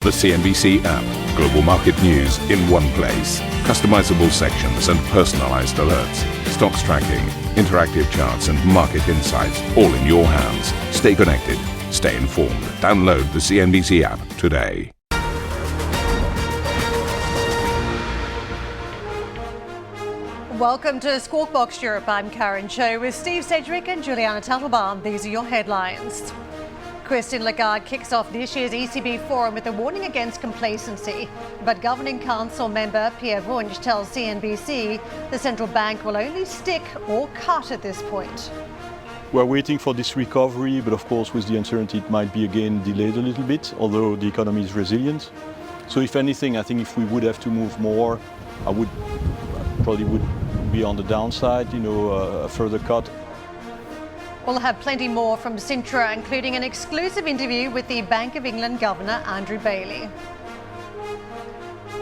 The CNBC app. Global market news in one place. Customizable sections and personalized alerts. Stocks tracking, interactive charts and market insights all in your hands. Stay connected. Stay informed. Download the CNBC app today. Welcome to Squawk Box Europe. I'm Karen Cho with Steve Sedgwick and Juliana Tattelbaum. These are your headlines. Christine Lagarde kicks off this year's ECB Forum with a warning against complacency. But Governing Council member Pierre Wunsch tells CNBC the central bank will only stick or cut at this point. We're waiting for this recovery, but of course with the uncertainty it might be again delayed a little bit, although the economy is resilient. So if anything, I think if we would have to move more, I probably would be on the downside, a further cut. We'll have plenty more from Sintra, including an exclusive interview with the Bank of England Governor Andrew Bailey.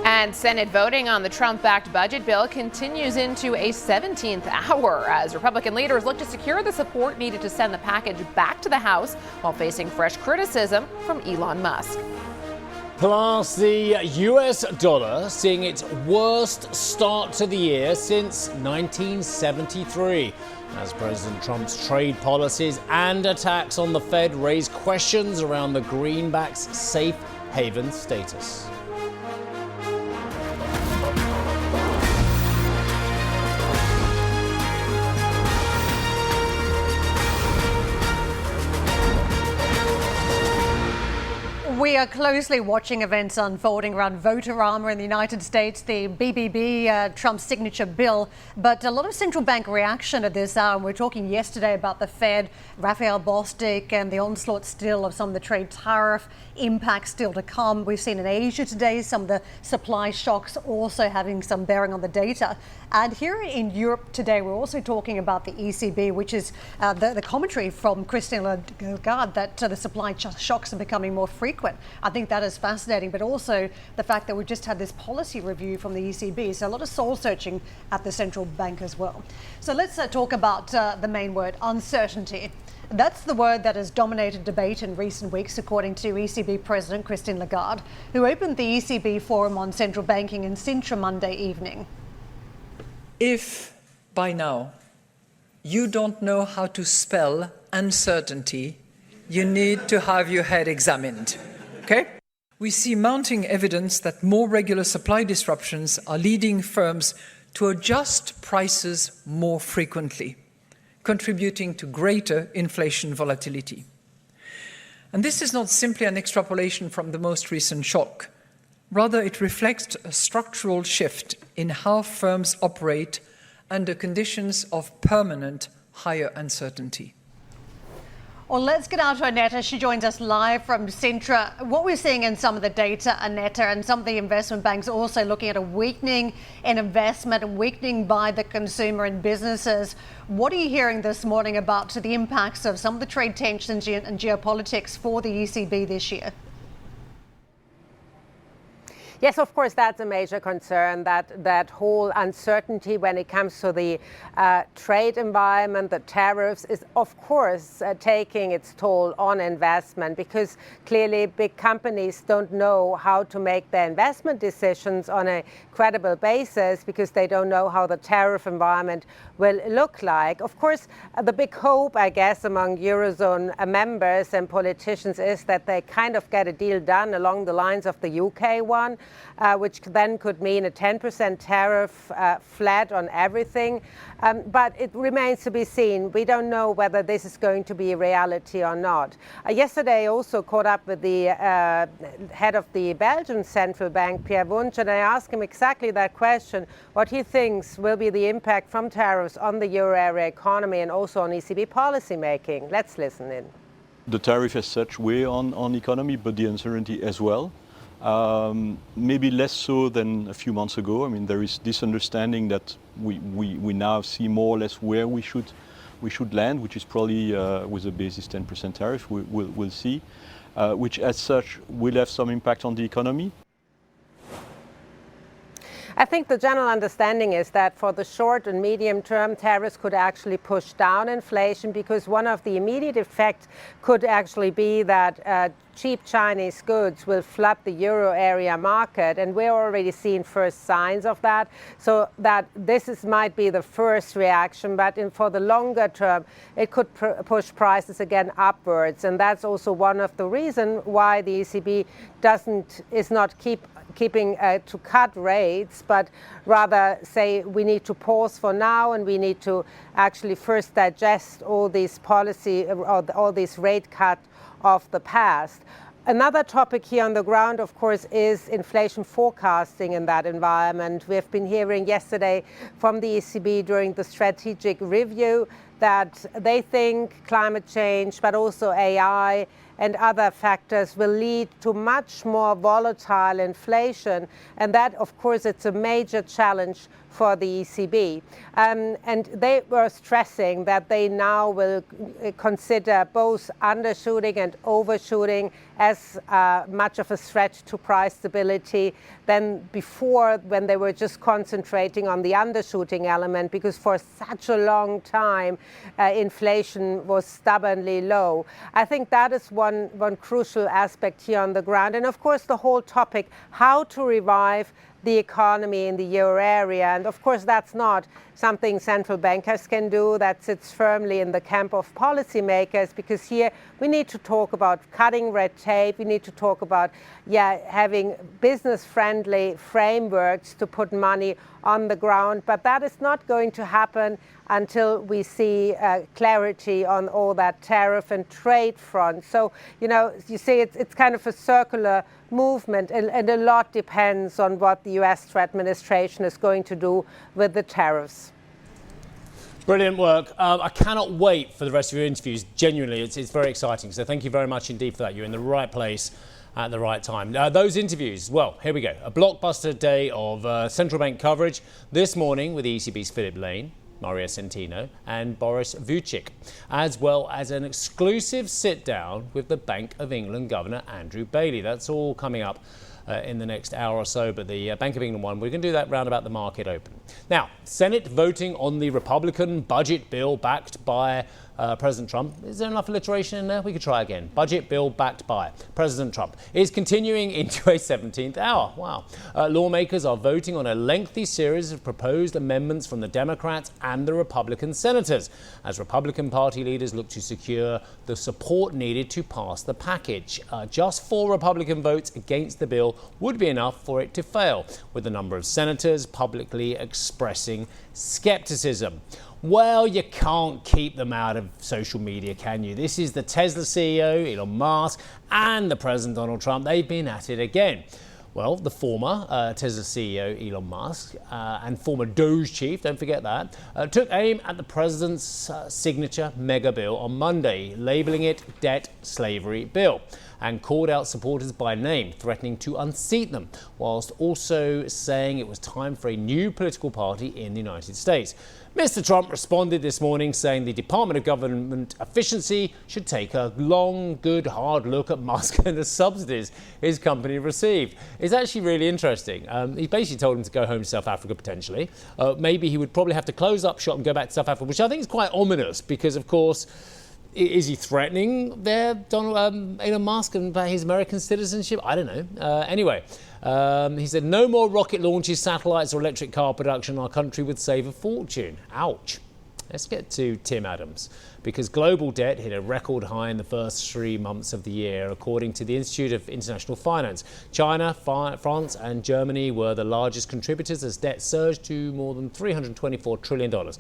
And Senate voting on the Trump-backed budget bill continues into a 17th hour as Republican leaders look to secure the support needed to send the package back to the House while facing fresh criticism from Elon Musk. Plus, the US dollar seeing its worst start to the year since 1973. As President Trump's trade policies and attacks on the Fed raise questions around the greenback's safe haven status. We are closely watching events unfolding around voter armor in the United States, the BBB, Trump's signature bill, but a lot of central bank reaction at this hour. We're talking yesterday about the Fed, Raphael Bostic, and the onslaught still of some of the trade tariff impacts still to come. We've seen in Asia today some of the supply shocks also having some bearing on the data. And here in Europe today, we're also talking about the ECB, which is the commentary from Christine Lagarde that the supply shocks are becoming more frequent. I think that is fascinating, but also the fact that we've just had this policy review from the ECB. So a lot of soul searching at the central bank as well. So let's talk about the main word, uncertainty. That's the word that has dominated debate in recent weeks, according to ECB President Christine Lagarde, who opened the ECB Forum on central banking in Sintra Monday evening. If by now you don't know how to spell uncertainty, you need to have your head examined. Okay? We see mounting evidence that more regular supply disruptions are leading firms to adjust prices more frequently, contributing to greater inflation volatility. And this is not simply an extrapolation from the most recent shock. Rather, it reflects a structural shift in how firms operate under conditions of permanent higher uncertainty. Well, let's get out to Annetta. She joins us live from Sintra. What we're seeing in some of the data, Annetta, and some of the investment banks also looking at a weakening in investment, a weakening by the consumer and businesses. What are you hearing this morning about the impacts of some of the trade tensions and geopolitics for the ECB this year? Yes, of course, that's a major concern, that whole uncertainty when it comes to the trade environment, the tariffs, is of course taking its toll on investment, because clearly big companies don't know how to make their investment decisions on a credible basis because they don't know how the tariff environment will look like. Of course, the big hope, I guess, among Eurozone members and politicians is that they kind of get a deal done along the lines of the UK one, which then could mean a 10% tariff flat on everything. But it remains to be seen. We don't know whether this is going to be a reality or not. Yesterday, I also caught up with the head of the Belgian Central Bank, Pierre Wunsch, and I asked him exactly that question, what he thinks will be the impact from tariffs on the euro area economy and also on ECB policy making. Let's listen in. The tariff as such weigh on economy, but the uncertainty as well. Maybe less so than a few months ago. I mean, there is this understanding that we now see more or less where we should land, which is probably with a basis 10% tariff. We'll see, which as such will have some impact on the economy. I think the general understanding is that for the short and medium term, tariffs could actually push down inflation, because one of the immediate effects could actually be that cheap Chinese goods will flood the euro area market, and we're already seeing first signs of that. So that this might be the first reaction, but for the longer term, it could push prices again upwards, and that's also one of the reasons why the ECB is not keeping to cut rates, but rather say we need to pause for now, and we need to actually first digest all these all these rate cuts of the past. Another topic here on the ground, of course, is inflation forecasting in that environment. We have been hearing yesterday from the ECB during the strategic review that they think climate change, but also AI and other factors will lead to much more volatile inflation. And that, of course, it's a major challenge for the ECB. And they were stressing that they now will consider both undershooting and overshooting as much of a threat to price stability than before, when they were just concentrating on the undershooting element, because for such a long time inflation was stubbornly low. I think that is one crucial aspect here on the ground. And of course the whole topic, how to revive the economy in the euro area. And of course that's not something central bankers can do. That sits firmly in the camp of policymakers, because here we need to talk about cutting red tape. We need to talk about having business-friendly frameworks to put money on the ground. But that is not going to happen until we see clarity on all that tariff and trade front. So, you see it's kind of a circular movement, and a lot depends on what the US administration is going to do with the tariffs. Brilliant work. I cannot wait for the rest of your interviews. Genuinely, it's very exciting. So thank you very much indeed for that. You're in the right place at the right time. Those interviews, well, here we go. A blockbuster day of central bank coverage this morning with the ECB's Philip Lane, Mario Centeno and Boris Vucic, as well as an exclusive sit-down with the Bank of England Governor Andrew Bailey. That's all coming up in the next hour or so, but the Bank of England one, we're going to do that round about the market open. Now, Senate voting on the Republican budget bill backed by President Trump. Is there enough alliteration in there? We could try again. Budget bill backed by President Trump is continuing into a 17th hour. Wow. Lawmakers are voting on a lengthy series of proposed amendments from the Democrats and the Republican senators, as Republican Party leaders look to secure the support needed to pass the package. Just 4 Republican votes against the bill would be enough for it to fail, with a number of senators publicly expressing skepticism. Well, you can't keep them out of social media, can you? This is the Tesla CEO, Elon Musk, and the President Donald Trump. They've been at it again. Well, the former Tesla CEO, Elon Musk, and former Doge chief, don't forget that, took aim at the president's signature mega bill on Monday, labelling it debt slavery bill, and called out supporters by name, threatening to unseat them, whilst also saying it was time for a new political party in the United States. Mr. Trump responded this morning saying the Department of Government Efficiency should take a long, good, hard look at Musk and the subsidies his company received. It's actually really interesting. He basically told him to go home to South Africa potentially. Maybe he would probably have to close up shop and go back to South Africa, which I think is quite ominous because, of course, is he threatening Elon Musk and his American citizenship? I don't know. Anyway, he said no more rocket launches, satellites or electric car production. Our country would save a fortune. Ouch. Let's get to Tim Adams, because global debt hit a record high in the first 3 months of the year, according to the Institute of International Finance. China, France and Germany were the largest contributors as debt surged to more than $324 trillion.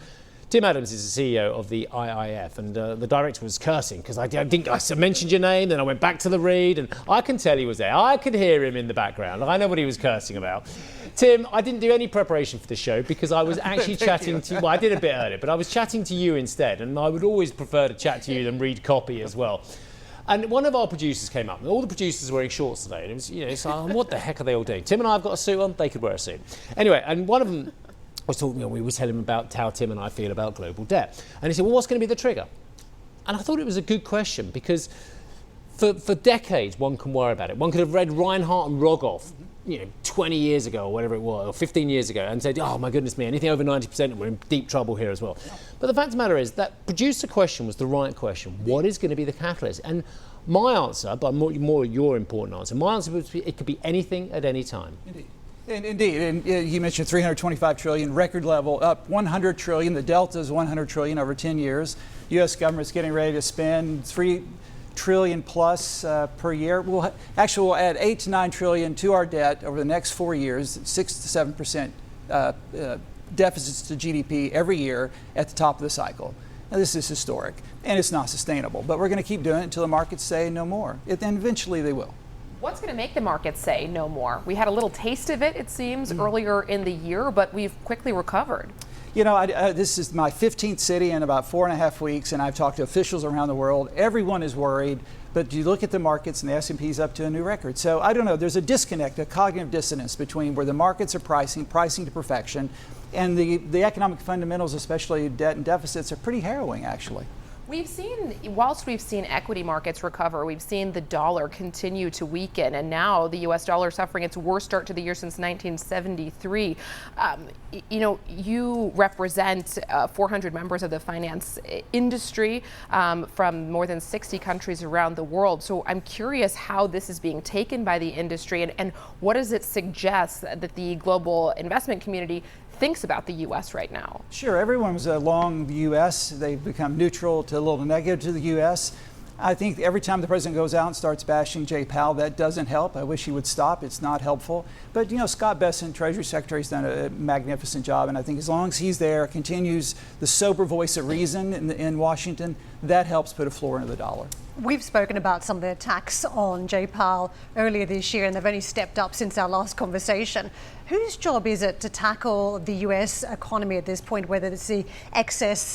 Tim Adams is the CEO of the IIF, and the director was cursing because I mentioned your name, then I went back to the read, and I can tell he was there. I could hear him in the background. I know what he was cursing about. Tim, I didn't do any preparation for the show because I was actually chatting to you. Well, I did a bit earlier, but I was chatting to you instead, and I would always prefer to chat to you than read copy as well. And one of our producers came up, and all the producers were wearing shorts today, and it was, it's like, what the heck are they all doing? Tim and I have got a suit on, they could wear a suit. Anyway, and one of them was talking, we were telling him about how Tim and I feel about global debt. And he said, well, what's going to be the trigger? And I thought it was a good question because for decades, one can worry about it. One could have read Reinhardt and Rogoff, 20 years ago or whatever it was, or 15 years ago, and said, oh my goodness me, anything over 90%, we're in deep trouble here as well. But the fact of the matter is that producer question was the right question. What is going to be the catalyst? And My answer, but more your important answer, my answer would be it could be anything at any time. Indeed, and you mentioned 325 trillion, record level, up 100 trillion. The delta is 100 trillion over 10 years. U.S. government's getting ready to spend 3 trillion plus per year. We'll add 8 to 9 trillion to our debt over the next 4 years, 6 to 7% deficits to GDP every year at the top of the cycle. Now, this is historic, and it's not sustainable. But we're going to keep doing it until the markets say no more. And eventually they will. What's going to make the markets say no more? We had a little taste of it, it seems, earlier in the year, but we've quickly recovered. You know, this is my 15th city in about 4.5 weeks, and I've talked to officials around the world. Everyone is worried, but you look at the markets, and the S&P is up to a new record. So I don't know. There's a disconnect, a cognitive dissonance between where the markets are pricing to perfection, and the economic fundamentals, especially debt and deficits, are pretty harrowing, actually. Whilst we've seen equity markets recover, we've seen the dollar continue to weaken, and now the U.S. dollar suffering its worst start to the year since 1973. You represent 400 members of the finance industry from more than 60 countries around the world. So I'm curious how this is being taken by the industry, and what does it suggest that the global investment community thinks about the U.S. right now? Sure, everyone was along the U.S. They've become neutral to a little negative to the U.S. I think every time the president goes out and starts bashing Jay Powell, that doesn't help. I wish he would stop. It's not helpful. But, Scott Bessent, Treasury Secretary, has done a magnificent job. And I think as long as he's there, continues the sober voice of reason in Washington, that helps put a floor into the dollar. We've spoken about some of the attacks on Jay Powell earlier this year, and they've only stepped up since our last conversation. Whose job is it to tackle the U.S. economy at this point, whether it's the excess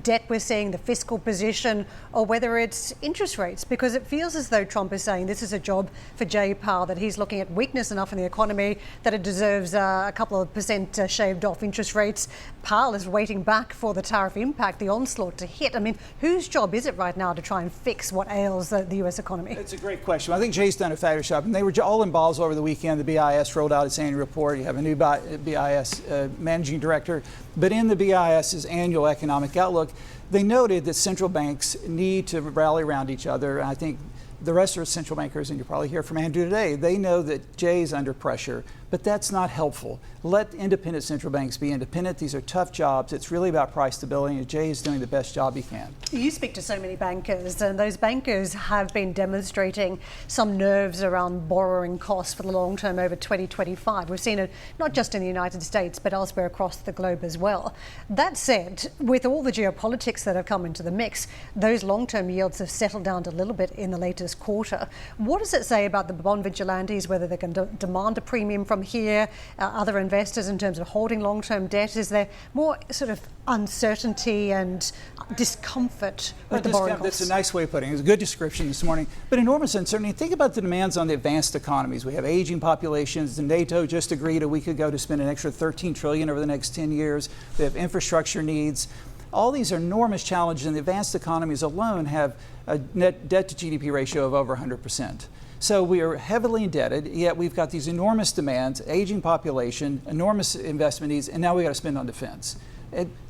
debt we're seeing, the fiscal position, or whether it's interest rates? Because it feels as though Trump is saying this is a job for Jay Powell, that he's looking at weakness enough in the economy that it deserves a couple of percent shaved off interest rates. Powell is waiting back for the tariff impact, the onslaught to hit. I mean, whose job is it right now to try and fix what ails the U.S. economy? It's a great question. I think Jay's done a fabulous job. And they were all in Basel over the weekend. The BIS rolled out its annual report. You have a new BIS managing director. But in the BIS's annual economic outlook, they noted that central banks need to rally around each other. And I think the rest of the central bankers, and you'll probably hear from Andrew today, they know that Jay's under pressure, but that's not helpful. Let independent central banks be independent. These are tough jobs. It's really about price stability, and Jay is doing the best job he can. You speak to so many bankers, and those bankers have been demonstrating some nerves around borrowing costs for the long term over 2025. We've seen it not just in the United States, but elsewhere across the globe as well. That said, with all the geopolitics that have come into the mix, those long-term yields have settled down a little bit in the latest quarter. What does it say about the bond vigilantes, whether they can demand a premium from here, other investors in terms of holding long-term debt? Is there more sort of uncertainty and discomfort with the borrowing costs? That's a nice way of putting it. It was a good description this morning, but enormous uncertainty. Think about the demands on the advanced economies. We have aging populations. NATO just agreed a week ago to spend an extra $13 trillion over the next 10 years. They have infrastructure needs. All these are enormous challenges, and the advanced economies alone have a net debt to GDP ratio of over 100%. So we are heavily indebted, yet we've got these enormous demands, aging population, enormous investment needs, and now we got to spend on defense.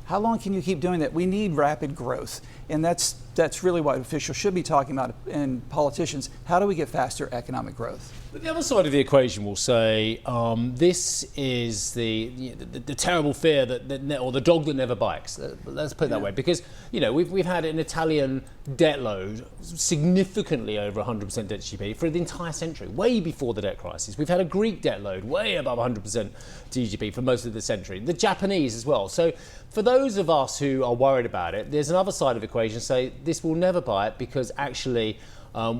How long can you keep doing that? We need rapid growth, and that's really what officials should be talking about, and politicians. How do we get faster economic growth? But the other side of the equation will say this is the terrible fear or the dog that never bites. Let's put it that way, because we've had an Italian debt load significantly over 100% debt to GDP for the entire century, way before the debt crisis. We've had a Greek debt load way above 100% to GDP for most of the century. The Japanese as well. So for those of us who are worried about it, there's another side of the equation to say this will never bite, because actually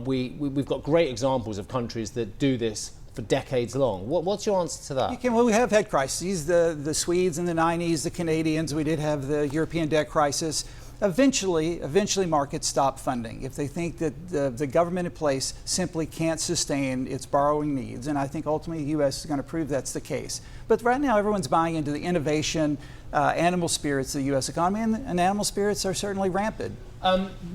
we've got great examples of countries that do this for decades long. What's your answer to that? Well, we have had crises, the Swedes in the 90s, the Canadians, we did have the European debt crisis. Eventually markets stop funding if they think that the government in place simply can't sustain its borrowing needs. And I think ultimately the U.S. is going to prove that's the case. But right now everyone's buying into the innovation, animal spirits of the U.S. economy, and animal spirits are certainly rampant.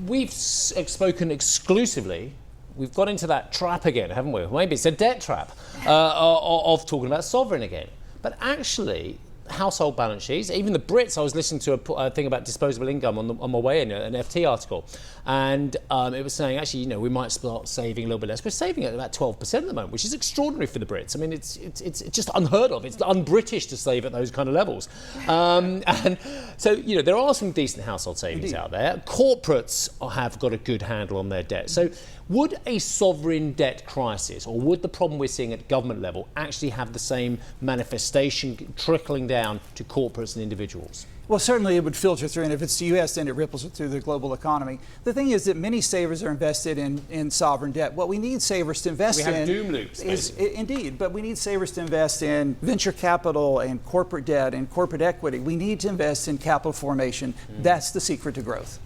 We've spoken exclusively, we've got into that trap again, haven't we? Maybe it's a debt trap of talking about sovereign again. But actually, household balance sheets. Even the Brits, I was listening to a thing about disposable income on my way in, an FT article, and it was saying, actually, we might start saving a little bit less. We're saving at about 12% at the moment, which is extraordinary for the Brits. I mean, it's just unheard of. It's un-British to save at those kind of levels. And so, there are some decent household savings out there. Corporates have got a good handle on their debt. So would a sovereign debt crisis, or would the problem we're seeing at government level actually have the same manifestation trickling down to corporates and individuals? Well, certainly it would filter through, and if it's the U.S., then it ripples through the global economy. The thing is that many savers are invested in sovereign debt. What we need savers to invest in... We have doom loops, indeed, but we need savers to invest in venture capital and corporate debt and corporate equity. We need to invest in capital formation. That's the secret to growth.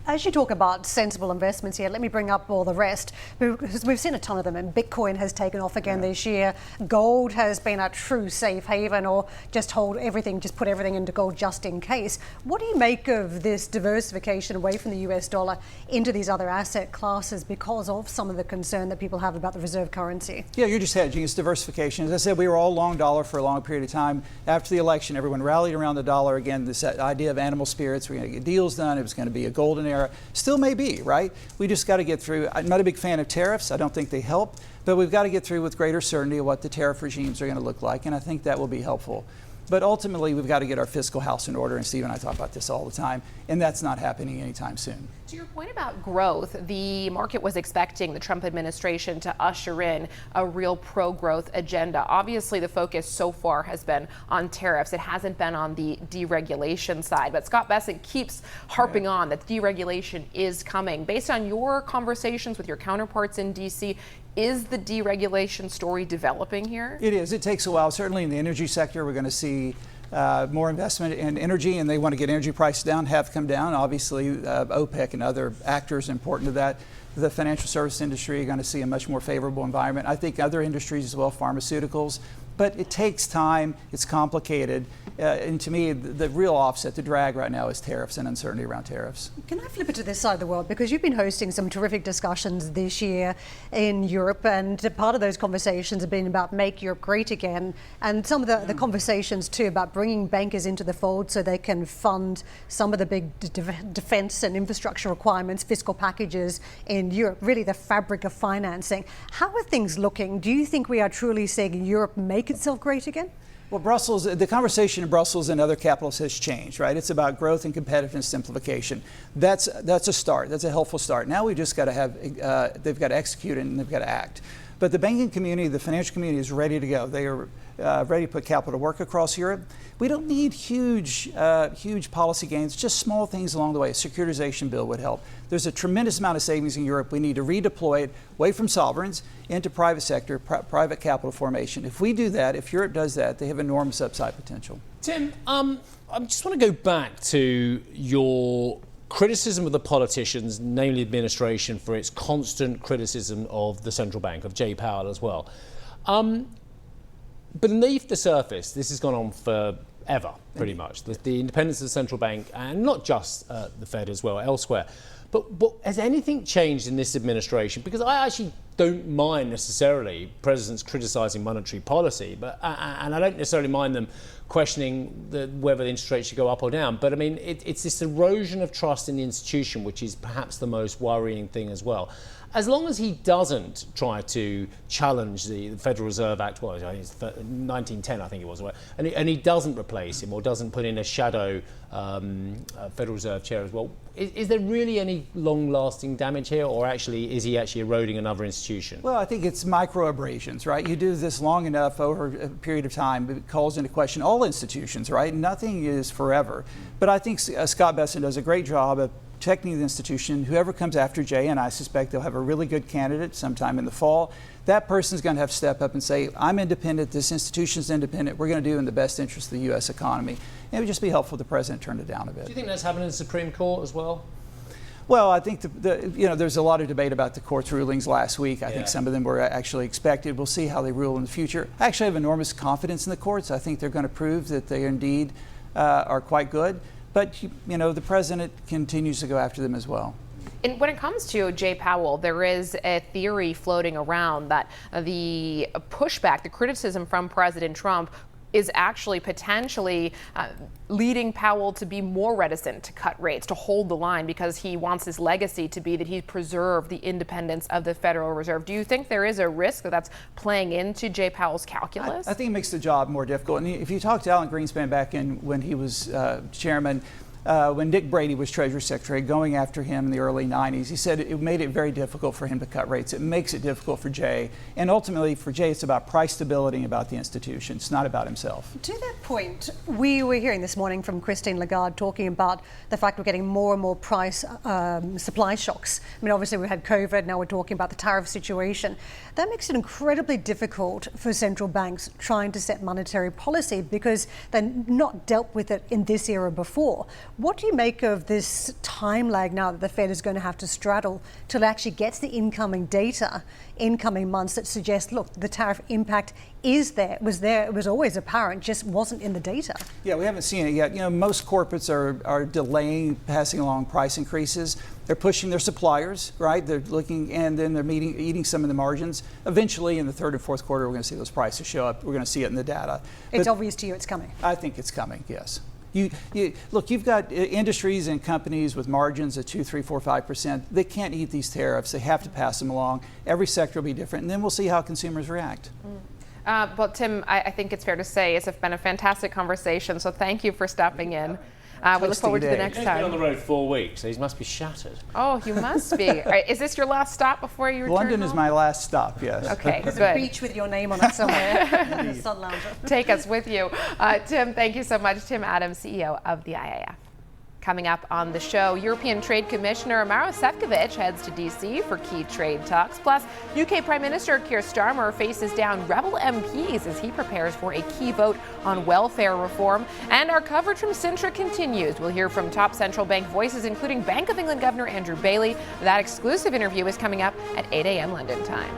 As you talk about sensible investments here, let me bring up all the rest, because we've seen a ton of them, and Bitcoin has taken off again this year. Gold has been a true safe haven, or just put everything into gold just in case. What do you make of this diversification away from the US dollar into these other asset classes because of some of the concern that people have about the reserve currency? Yeah, you're just hedging. It's diversification. As I said, we were all long dollar for a long period of time. After the election, everyone rallied around the dollar again. This idea of animal spirits, we're going to get deals done. It was going to be a golden era. Still may be, right? We just got to get through. I'm not a big fan of tariffs. I don't think they help, but we've got to get through with greater certainty of what the tariff regimes are going to look like, and I think that will be helpful. But ultimately, we've got to get our fiscal house in order, and Steve and I talk about this all the time, and that's not happening anytime soon. To your point about growth, the market was expecting the Trump administration to usher in a real pro-growth agenda. Obviously, the focus so far has been on tariffs. It hasn't been on the deregulation side. But Scott Bessent keeps harping on that deregulation is coming. Based on your conversations with your counterparts in D.C., is the deregulation story developing here? It is. It takes a while. Certainly in the energy sector, we're going to see more investment in energy, and they want to get energy prices down, have come down. Obviously, OPEC and other actors important to that. The financial service industry are going to see a much more favorable environment. I think other industries as well, pharmaceuticals. But it takes time. It's complicated. And to me, the real offset, the drag right now is tariffs and uncertainty around tariffs. Can I flip it to this side of the world? Because you've been hosting some terrific discussions this year in Europe, and part of those conversations have been about Make Europe Great Again, and some of the conversations too about bringing bankers into the fold so they can fund some of the big defense and infrastructure requirements, fiscal packages in Europe, really the fabric of financing. How are things looking? Do you think we are truly seeing Europe make itself great again? Well, Brussels, the conversation in Brussels and other capitals has changed, right? It's about growth and competitiveness simplification. That's a start. That's a helpful start. Now we just got to have, they've got to execute and they've got to act. But the banking community, the financial community is ready to go. They are ready to put capital to work across Europe. We don't need huge policy gains, just small things along the way. A securitization bill would help. There's a tremendous amount of savings in Europe. We need to redeploy it away from sovereigns into private sector, private capital formation. If we do that, if Europe does that, they have enormous upside potential. Tim, I just want to go back to your criticism of the politicians, namely the administration, for its constant criticism of the central bank, of Jay Powell as well. Beneath the surface, this has gone on forever, pretty much. The independence of the central bank, and not just the Fed as well, elsewhere. But has anything changed in this administration? Because I actually don't mind necessarily presidents criticising monetary policy, but and I don't necessarily mind them questioning whether the interest rate should go up or down. But I mean, it's this erosion of trust in the institution, which is perhaps the most worrying thing as well. As long as he doesn't try to challenge the Federal Reserve Act, well, I think it's 1910, I think it was, and he doesn't replace him or doesn't put in a shadow Federal Reserve chair as well, is there really any long-lasting damage here, or is he actually eroding another institution? Well, I think it's micro-abrasions, right? You do this long enough over a period of time, it calls into question all institutions, right? Nothing is forever. But I think Scott Bessent does a great job of protecting the institution. Whoever comes after Jay, and I suspect they'll have a really good candidate sometime in the fall, that person's going to have to step up and say, I'm independent, this institution's independent, we're going to do in the best interest of the U.S. economy. And it would just be helpful if the president turned it down a bit. Do you think that's happening in the Supreme Court as well? Well, I think there's a lot of debate about the court's rulings last week. I think some of them were actually expected. We'll see how they rule in the future. I actually have enormous confidence in the courts. I think they're going to prove that they indeed are quite good. But, the president continues to go after them as well. And when it comes to Jay Powell, there is a theory floating around that the pushback, the criticism from President Trump is actually potentially leading Powell to be more reticent to cut rates, to hold the line, because he wants his legacy to be that he preserved the independence of the Federal Reserve. Do you think there is a risk that that's playing into Jay Powell's calculus? I think it makes the job more difficult. And if you talk to Alan Greenspan back when he was chairman, when Dick Brady was Treasury Secretary, going after him in the early 90s, he said it made it very difficult for him to cut rates. It makes it difficult for Jay. And ultimately, for Jay, it's about price stability and about the institution. It's not about himself. To that point, we were hearing this morning from Christine Lagarde talking about the fact we're getting more and more price supply shocks. I mean, obviously, we had COVID. Now we're talking about the tariff situation. That makes it incredibly difficult for central banks trying to set monetary policy because they're not dealt with it in this era before. What do you make of this time lag now that the Fed is going to have to straddle till it actually gets the incoming data, incoming months that suggest, look, the tariff impact is there, it was always apparent, just wasn't in the data? Yeah, we haven't seen it yet. You know, most corporates are delaying passing along price increases. They're pushing their suppliers, right? They're looking, and then they're eating some of the margins. Eventually, in the third and fourth quarter, we're going to see those prices show up. We're going to see it in the data. It's obvious to you it's coming. I think it's coming, yes. Look, you've got industries and companies with margins of 2, 3, 4, 5%. They can't eat these tariffs. They have to pass them along. Every sector will be different, and then we'll see how consumers react. Well, Tim, I think it's fair to say it's been a fantastic conversation, so thank you for stopping in. We look forward to the next time. He's been on the road 4 weeks, so he must be shattered. Oh, you must be. All right, is this your last stop before you return London home? is my last stop, yes. Okay, There's good. a beach with your name on it somewhere. Sun lounger. Take us with you. Tim, thank you so much. Tim Adams, CEO of the IIF. Coming up on the show, European Trade Commissioner Maros Sefcovic heads to D.C. for key trade talks. Plus, UK Prime Minister Keir Starmer faces down rebel MPs as he prepares for a key vote on welfare reform. And our coverage from Sintra continues. We'll hear from top central bank voices, including Bank of England Governor Andrew Bailey. That exclusive interview is coming up at 8 a.m. London time.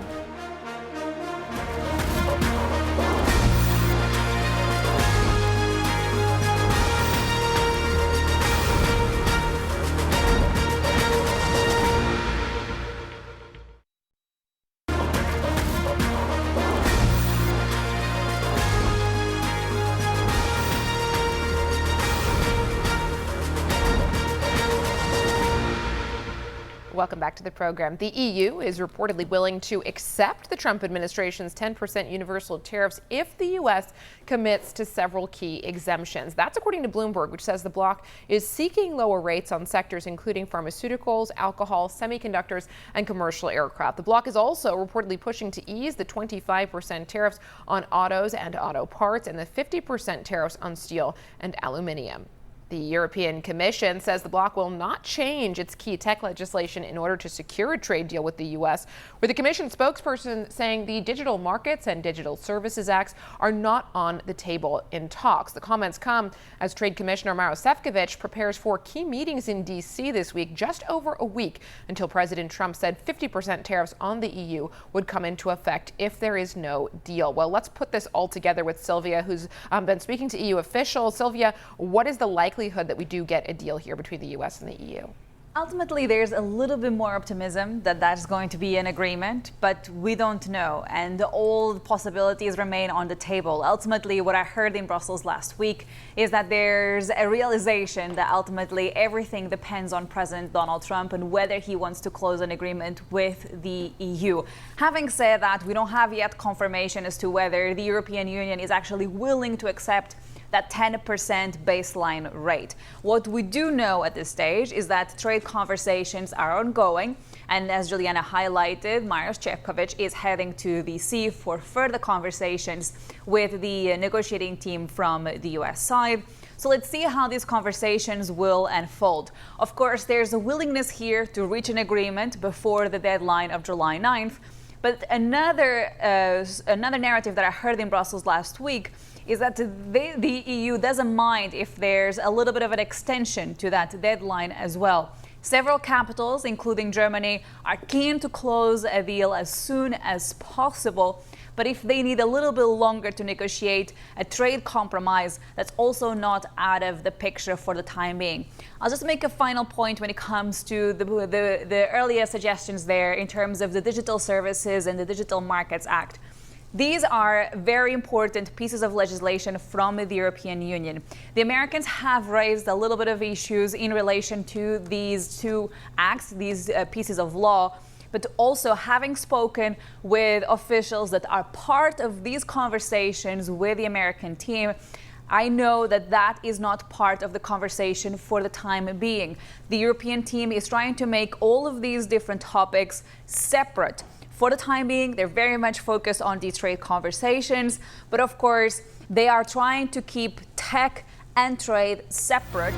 Welcome back to the program. The EU is reportedly willing to accept the Trump administration's 10% universal tariffs if the U.S. commits to several key exemptions. That's according to Bloomberg, which says the bloc is seeking lower rates on sectors including pharmaceuticals, alcohol, semiconductors, and commercial aircraft. The bloc is also reportedly pushing to ease the 25% tariffs on autos and auto parts and the 50% tariffs on steel and aluminium. The European Commission says the bloc will not change its key tech legislation in order to secure a trade deal with the U.S., with the Commission spokesperson saying the Digital Markets and Digital Services Acts are not on the table in talks. The comments come as Trade Commissioner Maros Sefcovic prepares for key meetings in D.C. this week, just over a week until President Trump said 50% tariffs on the EU would come into effect if there is no deal. Well, let's put this all together with Sylvia, who's been speaking to EU officials. Sylvia, what is the likelihood that we do get a deal here between the U.S. and the EU? Ultimately, there's a little bit more optimism that that's going to be an agreement, but we don't know, and all the possibilities remain on the table. Ultimately, what I heard in Brussels last week is that there's a realization that ultimately everything depends on President Donald Trump and whether he wants to close an agreement with the EU. Having said that, we don't have yet confirmation as to whether the European Union is actually willing to accept that 10% baseline rate. What we do know at this stage is that trade conversations are ongoing, and as Juliana highlighted, Maros Sefcovic is heading to DC for further conversations with the negotiating team from the US side. So let's see how these conversations will unfold. Of course, there's a willingness here to reach an agreement before the deadline of July 9th, but another narrative that I heard in Brussels last week is that the EU doesn't mind if there's a little bit of an extension to that deadline as well. Several capitals, including Germany, are keen to close a deal as soon as possible. But if they need a little bit longer to negotiate a trade compromise, that's also not out of the picture for the time being. I'll just make a final point when it comes to the earlier suggestions there in terms of the Digital Services and the Digital Markets Act. These are very important pieces of legislation from the European Union. The Americans have raised a little bit of issues in relation to these two acts, these pieces of law, but also having spoken with officials that are part of these conversations with the American team, I know that that is not part of the conversation for the time being. The European team is trying to make all of these different topics separate. For the time being, they're very much focused on these trade conversations, but of course, they are trying to keep tech and trade separate.